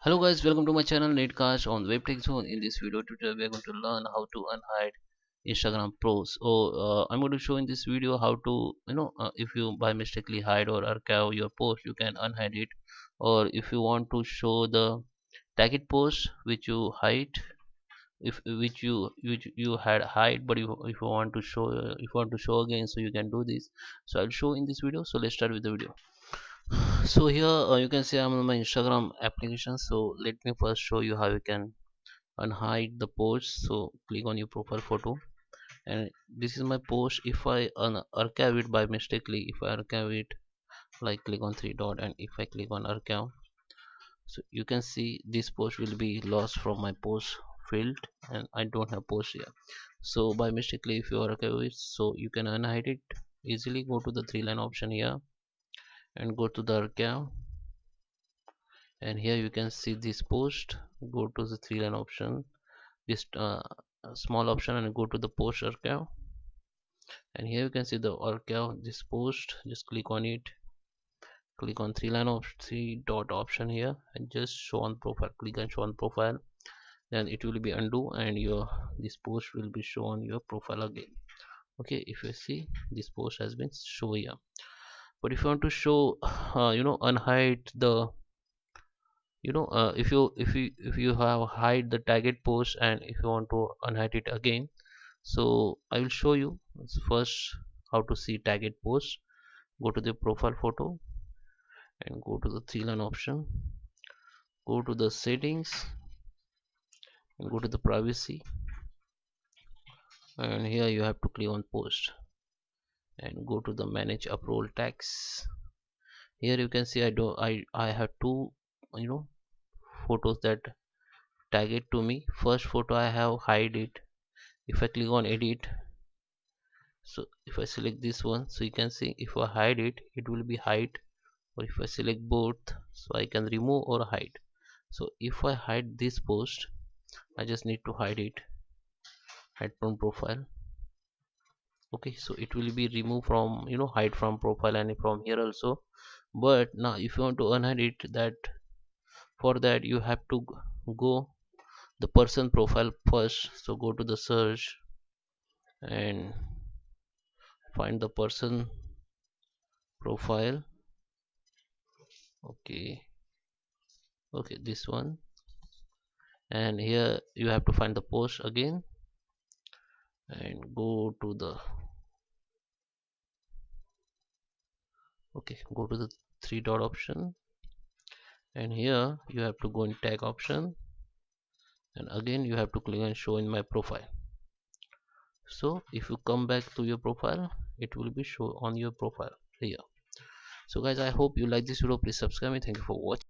Hello guys, welcome to my channel Netcast on WebTech Zone. In this video tutorial, we are going to learn how to unhide Instagram pros. I'm going to show in this video how to, if you by mistakenly hide or archive your post, you can unhide it. Or if you want to show the tagged post which you hide, if which you had hide, but if you want to show if you want to show again, so you can do this. So I'll show in this video. So let's start with the video. So here you can see I'm on my Instagram application. So let me first show you how you can unhide the post. So click on your profile photo, and this is my post. If I archive it by mistakenly, if I archive it, like click on three dot, and if I click on archive, so you can see this post will be lost from my post field, and I don't have post here. So by mistakenly, if you archive it, so you can unhide it easily. Go to the three line option here and go to the archive, and here you can see this post. Go to the three line option, this small option, and go to the post archive, and here you can see the archive this post. Just click on it, click on three dot option here, and just show on profile. Click on show on profile, then it will be undo, and your this post will be shown your profile again. Okay, if you see, this post has been shown here. But if you want to show unhide the, if you have hide the tagged post, and if you want to unhide it again, so I will show you first how to see tagged post. Go to the profile photo and go to the three line option, go to the settings, and go to the privacy, and here you have to click on post and go to the manage upload tags. Here you can see I have two, you know photos that tag it to me. First photo I have hide it. If I click on edit, so if I select this one, so you can see if I hide it, it will be hide. Or if I select both, so I can remove or hide. So if I hide this post, I just need to hide it, hide from profile. Okay, so it will be removed from, hide from profile, and from here also. But now if you want to unhide it, that for that you have to go the person profile first. So go to the search and find the person profile. Okay, okay, this one, and here you have to find the post again, and go to the, okay, go to the three dot option, and here you have to go in tag option, and again you have to click on show in my profile. So if you come back to your profile, it will be show on your profile here. So guys, I hope you like this video. Please subscribe me. Thank you for watching.